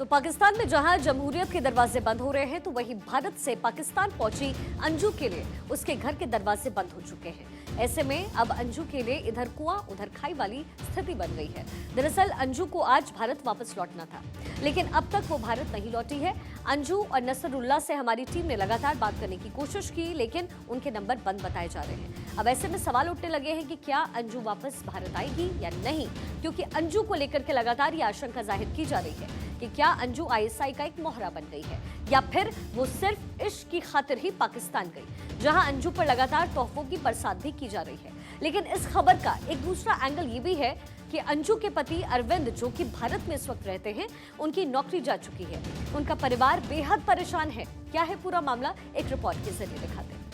तो पाकिस्तान में जहां जमहूरियत के दरवाजे बंद हो रहे हैं, तो वहीं भारत से पाकिस्तान पहुंची अंजू के लिए उसके घर के दरवाजे बंद हो चुके हैं। ऐसे में अब अंजू के लिए इधर कुआं उधर खाई वाली स्थिति बन गई है। दरअसल अंजू को आज भारत वापस लौटना था, लेकिन अब तक वो भारत नहीं लौटी है। अंजू और नसरुल्लाह से हमारी टीम ने लगातार बात करने की कोशिश की, लेकिन उनके नंबर बंद बताए जा रहे हैं। अब ऐसे में सवाल उठने लगे हैं कि क्या अंजू वापस भारत आएगी या नहीं, क्योंकि अंजू को लेकर के लगातार ये आशंका जाहिर की जा रही है कि क्या अंजू आईएसआई का एक मोहरा बन गई है, या फिर वो सिर्फ इश्क की खातिर ही पाकिस्तान गई, जहां अंजू पर लगातार तोहफों की बरसात भी की जा रही है। लेकिन इस खबर का एक दूसरा एंगल ये भी है कि अंजू के पति अरविंद, जो कि भारत में इस वक्त रहते हैं, उनकी नौकरी जा चुकी है। उनका परिवार बेहद परेशान है। क्या है पूरा मामला, एक रिपोर्ट के जरिए दिखाते हैं।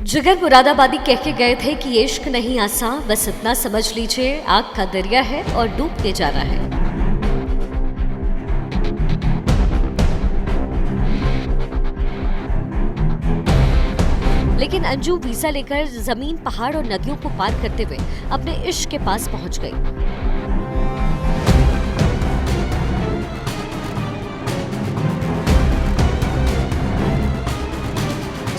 जिगर मुरादाबादी कह के गए थे कि इश्क नहीं आसान, बस इतना समझ लीजिए आग का दरिया है और डूबते जा रहा है। लेकिन अंजू वीजा लेकर जमीन, पहाड़ और नदियों को पार करते हुए अपने इश्क के पास पहुंच गई।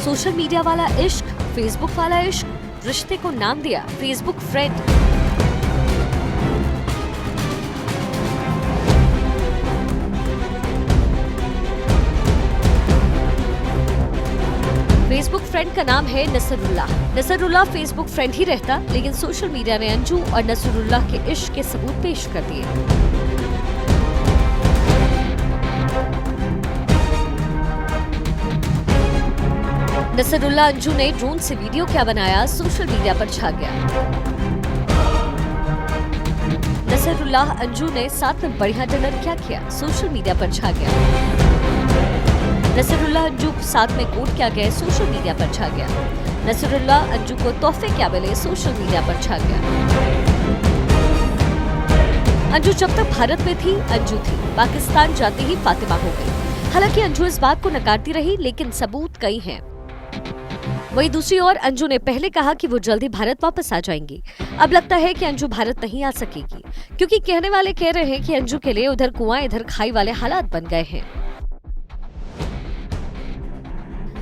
सोशल मीडिया वाला इश्क, फेसबुक वाला इश्क, रिश्ते को नाम दिया फेसबुक फ्रेंड। फेसबुक फ्रेंड का नाम है नसरुल्लाह। नसरुल्लाह फेसबुक फ्रेंड ही रहता, लेकिन सोशल मीडिया ने अंजू और नसरुल्लाह के इश्क के सबूत पेश कर दिए। नसरुल्लाह अंजू ने ड्रोन से वीडियो क्या बनाया, सोशल मीडिया पर छा गया। नसरुल्लाह अंजू ने साथ में बढ़िया डिनर क्या किया, सोशल मीडिया पर छा गया। नसरुल्लाह अंजू साथ में कोट क्या गए, सोशल मीडिया पर छा गया। नसरुल्लाह अंजू को तोहफे क्या मिले, सोशल मीडिया पर छा गया। अंजू जब तक भारत में थी अंजू थी, पाकिस्तान जाते ही फातिमा हो गई। हालांकि अंजू इस बात को नकारती रही, लेकिन सबूत कई हैं। वहीं दूसरी ओर अंजू ने पहले कहा कि वो जल्दी भारत वापस आ जाएंगी। अब लगता है कि अंजू भारत नहीं आ सकेगी, क्योंकि कहने वाले कह रहे हैं कि अंजू के लिए उधर कुआं इधर खाई वाले हालात बन गए हैं।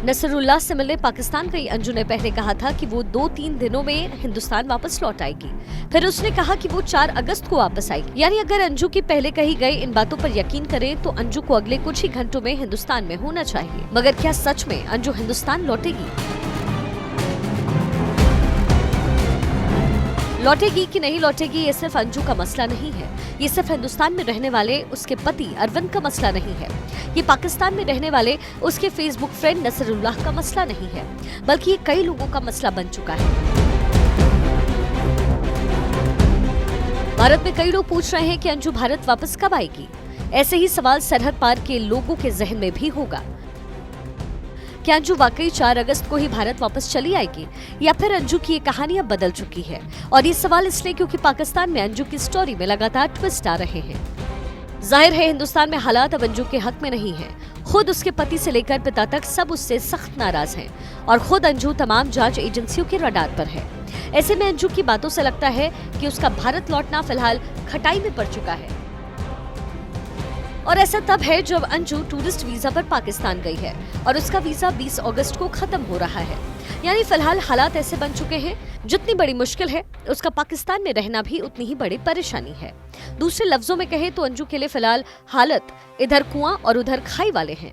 नसरुल्लाह से मिलने पाकिस्तान गई अंजू ने पहले कहा था कि वो 2-3 दिनों में हिंदुस्तान वापस लौट आएगी। फिर उसने कहा कि वो 4 अगस्त को वापस आएगी। यानी अगर अंजू की पहले कही गई इन बातों पर यकीन करें तो अंजू को अगले कुछ ही घंटों में हिंदुस्तान में होना चाहिए। मगर क्या सच में अंजू हिंदुस्तान लौटेगी कि नहीं लौटेगी, ये सिर्फ अंजू का मसला नहीं है। ये सिर्फ हिंदुस्तान में रहने वाले उसके पति अरविंद का मसला नहीं है। ये पाकिस्तान में रहने वाले उसके फेसबुक फ्रेंड नसरुल्लाह का मसला नहीं है, बल्कि ये कई लोगों का मसला बन चुका है। भारत में कई लोग पूछ रहे हैं कि अंजू भारत वापस कब आएगी। ऐसे ही सवाल सरहद पार के लोगों के जहन में भी होगा। क्या अंजू वाकई 4 अगस्त को ही भारत वापस चली आएगी, या फिर अंजू की ये कहानी अब बदल चुकी है? और ये सवाल इसलिए क्योंकि पाकिस्तान में अंजू की स्टोरी में लगातार ट्विस्ट आ रहे हैं। जाहिर है हिंदुस्तान में हालात अब अंजू के हक में नहीं है। खुद उसके पति से लेकर पिता तक सब उससे सख्त नाराज हैं, और खुद अंजू तमाम जांच एजेंसियों के रडार पर है। ऐसे में अंजू की बातों से लगता है कि उसका भारत लौटना फिलहाल खटाई में पड़ चुका है। और ऐसा तब है जब अंजू टूरिस्ट वीजा पर पाकिस्तान गई है और उसका वीजा 20 अगस्त को खत्म हो रहा है। यानी फिलहाल हालात ऐसे बन चुके हैं, जितनी बड़ी मुश्किल है उसका पाकिस्तान में रहना भी उतनी ही बड़ी परेशानी है। दूसरे लफ्जों में कहें तो अंजू के लिए फिलहाल हालत इधर कुआं और उधर खाई वाले हैं।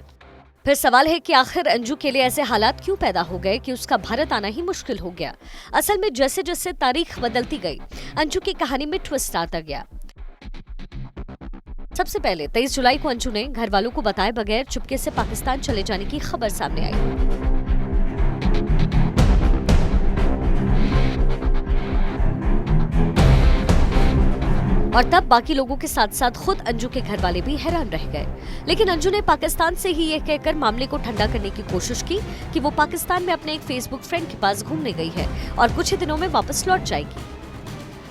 फिर सवाल है कि आखिर अंजू के लिए ऐसे हालात क्यों पैदा हो गए कि उसका भारत आना ही मुश्किल हो गया। असल में जैसे जैसे तारीख बदलती गई, अंजू की कहानी में ट्विस्ट आता गया। सबसे पहले 23 जुलाई को अंजू ने घर वालों को बताए बगैर चुपके से पाकिस्तान चले जाने की खबर सामने आई। और तब बाकी लोगों के साथ साथ खुद अंजू के घर वाले भी हैरान रह गए। लेकिन अंजू ने पाकिस्तान से ही ये कहकर मामले को ठंडा करने की कोशिश की कि वो पाकिस्तान में अपने एक फेसबुक फ्रेंड के पास घूमने गई है और कुछ ही दिनों में वापस लौट जाएगी।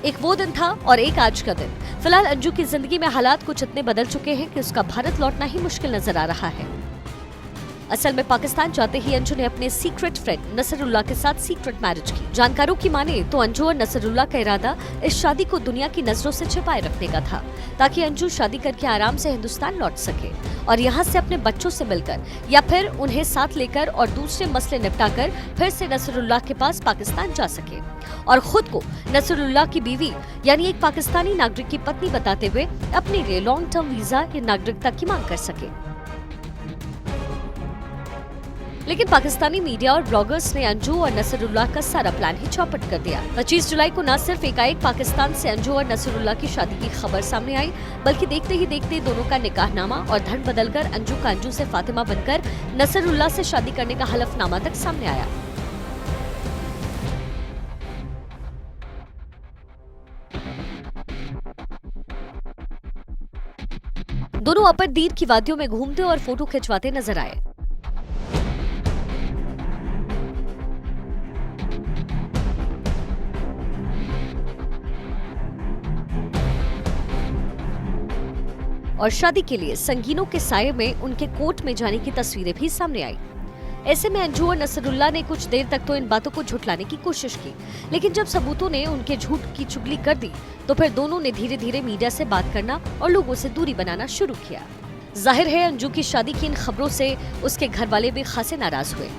एक वो दिन था और एक आज का दिन। फिलहाल अंजू की जिंदगी में हालात कुछ इतने बदल चुके हैं कि उसका भारत लौटना ही मुश्किल नजर आ रहा है। असल में पाकिस्तान जाते ही अंजू ने अपने सीक्रेट फ्रेंड नसरुल्लाह के साथ सीक्रेट मैरिज की। जानकारों की माने तो अंजू और नसरुल्लाह का इरादा इस शादी को दुनिया की नजरों से छिपाए रखने का था, ताकि अंजू शादी करके आराम से हिंदुस्तान लौट सके और यहाँ से अपने बच्चों से मिलकर या फिर उन्हें साथ लेकर और दूसरे मसले निपटाकर फिर से नसरुल्लाह के पास पाकिस्तान जा सके और खुद को नसरुल्लाह की बीवी यानी एक पाकिस्तानी नागरिक की पत्नी बताते हुए अपने लिए लॉन्ग टर्म वीजा या नागरिकता की मांग कर सके। लेकिन पाकिस्तानी मीडिया और ब्लॉगर्स ने अंजू और नसरुल्लाह का सारा प्लान ही चौपट कर दिया। 25 जुलाई को न सिर्फ एकाएक पाकिस्तान से अंजू और नसरुल्लाह की शादी की खबर सामने आई, बल्कि देखते ही देखते दोनों का निकाहनामा और धन बदलकर अंजू का अंजू से फातिमा बनकर नसरुल्लाह से शादी करने का हलफनामा तक सामने आया। दोनों अपर दीर की वादियों में घूमते और फोटो खिंचवाते नजर आए। और शादी के लिए संगीनों के साये में उनके कोर्ट में जाने की तस्वीरें भी सामने आई। ऐसे में अंजू और नसरुल्लाह ने कुछ देर तक तो इन बातों को झुठलाने की कोशिश की, लेकिन जब सबूतों ने उनके झूठ की चुगली कर दी तो फिर दोनों ने धीरे धीरे मीडिया से बात करना और लोगों से दूरी बनाना शुरू किया। जाहिर है अंजू की शादी की इन खबरों से उसके घर वाले भी खासे नाराज हुए।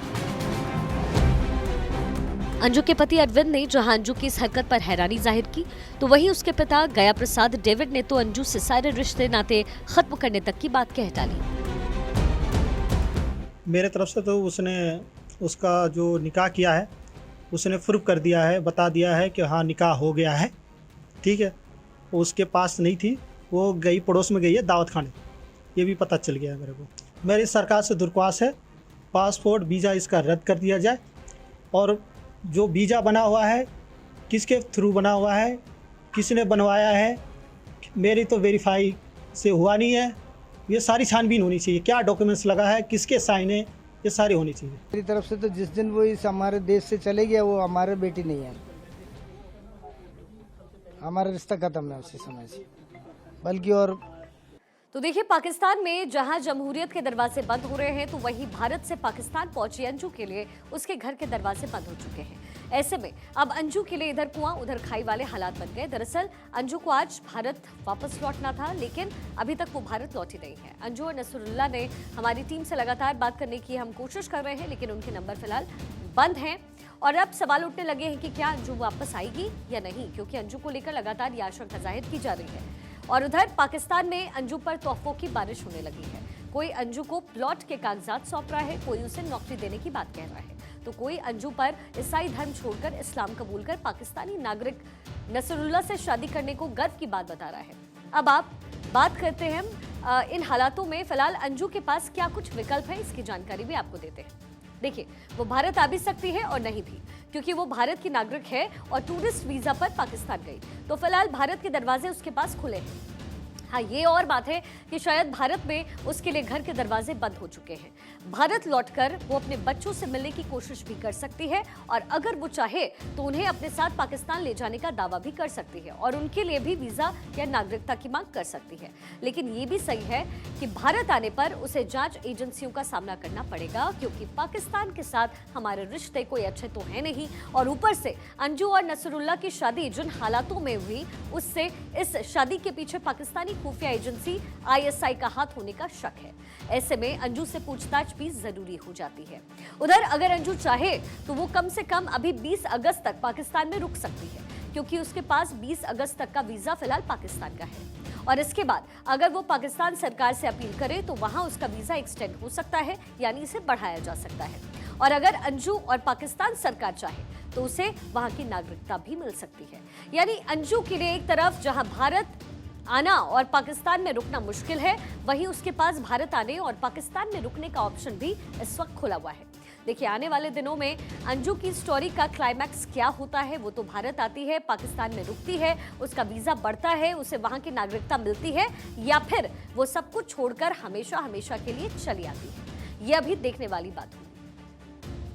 अंजू के पति अरविंद ने जहां अंजू की इस हरकत पर हैरानी जाहिर की, तो वहीं उसके पिता गया प्रसाद डेविड ने तो अंजू से सारे रिश्ते नाते खत्म करने तक की बात कह डाली। मेरे तरफ से तो उसने उसका जो निकाह किया है उसने प्रूफ कर दिया है, बता दिया है कि हाँ निकाह हो गया है, ठीक है। वो उसके पास नहीं थी, वो गई पड़ोस में गई है दावत खाने, ये भी पता चल गया है मेरे को। मेरी सरकार से दरख्वास्त है पासपोर्ट वीज़ा इसका रद्द कर दिया जाए, और जो वीज़ा बना हुआ है किसके थ्रू बना हुआ है, किसने बनवाया है, मेरी तो वेरीफाई से हुआ नहीं है। ये सारी छानबीन होनी चाहिए, क्या डॉक्यूमेंट्स लगा है, किसके साइन है, ये सारी होनी चाहिए। मेरी तरफ से तो जिस दिन वो इस हमारे देश से चले गया वो हमारे बेटी नहीं है, हमारा रिश्ता खत्म है उसी समय से। बल्कि और तो देखिए, पाकिस्तान में जहां जमहूरियत के दरवाजे बंद हो रहे हैं, तो वहीं भारत से पाकिस्तान पहुंची अंजू के लिए उसके घर के दरवाजे बंद हो चुके हैं। ऐसे में अब अंजू के लिए इधर कुआं उधर खाई वाले हालात बन गए। दरअसल अंजू को आज भारत वापस लौटना था, लेकिन अभी तक वो भारत लौटी नहीं है। अंजू और नसरुल्लाह ने हमारी टीम से लगातार बात करने की हम कोशिश कर रहे हैं, लेकिन उनके नंबर फिलहाल बंद हैं। और अब सवाल उठने लगे हैं कि क्या अंजू वापस आएगी या नहीं, क्योंकि अंजू को लेकर लगातार ये आशंका जाहिर की जा रही है। और उधर पाकिस्तान में अंजू पर तोहफों की बारिश होने लगी है। कोई अंजू को प्लॉट के कागजात सौंप रहा है, कोई उसे नौकरी देने की बात कह रहा है, तो कोई अंजू पर ईसाई धर्म छोड़कर इस्लाम कबूल कर पाकिस्तानी नागरिक नसरुल्लाह से शादी करने को गर्व की बात बता रहा है। अब आप बात करते हैं इन हालातों में फिलहाल अंजू के पास क्या कुछ विकल्प है, इसकी जानकारी भी आपको देते हैं। देखिए, वो भारत आ भी सकती है और नहीं भी, क्योंकि वो भारत की नागरिक है और टूरिस्ट वीजा पर पाकिस्तान गई, तो फिलहाल भारत के दरवाजे उसके पास खुले हैं। हाँ, ये और बात है कि शायद भारत में उसके लिए घर के दरवाजे बंद हो चुके हैं। भारत लौटकर वो अपने बच्चों से मिलने की कोशिश भी कर सकती है, और अगर वो चाहे तो उन्हें अपने साथ पाकिस्तान ले जाने का दावा भी कर सकती है और उनके लिए भी वीजा या नागरिकता की मांग कर सकती है। लेकिन ये भी सही है कि भारत आने पर उसे जांच एजेंसियों का सामना करना पड़ेगा, क्योंकि पाकिस्तान के साथ हमारे रिश्ते कोई अच्छे तो है नहीं, और ऊपर से अंजू और नसरुल्लाह की शादी जिन हालातों में हुई, उससे इस शादी के पीछे पाकिस्तानी खुफिया एजेंसी ISI का हाथ होने का शक है। ऐसे में अंजू से पूछताछ भी जरूरी हो जाती है। उधर अगर अंजू चाहे तो वो कम से कम अभी 20 अगस्त तक पाकिस्तान में रुक सकती है, क्योंकि उसके पास 20 अगस्त तक का वीजा फिलहाल पाकिस्तान का है, और इसके बाद अगर वो पाकिस्तान सरकार से अपील करे तो वहां उसका वीजा एक्सटेंड हो सकता है, यानी इसे बढ़ाया जा सकता है। और अगर अंजू और पाकिस्तान सरकार चाहे तो उसे वहां की नागरिकता भी मिल सकती है। यानी अंजू के लिए एक तरफ जहां भारत आना और पाकिस्तान में रुकना मुश्किल है, वहीं उसके पास भारत आने और पाकिस्तान में रुकने का ऑप्शन भी इस वक्त खुला हुआ है। देखिए, आने वाले दिनों में अंजू की स्टोरी का क्लाइमैक्स क्या होता है। वो तो भारत आती है, पाकिस्तान में रुकती है, उसका वीजा बढ़ता है, उसे वहां की नागरिकता मिलती है, या फिर वो सब कुछ छोड़कर हमेशा हमेशा के लिए चली आती है। ये अभी देखने वाली बात होगी।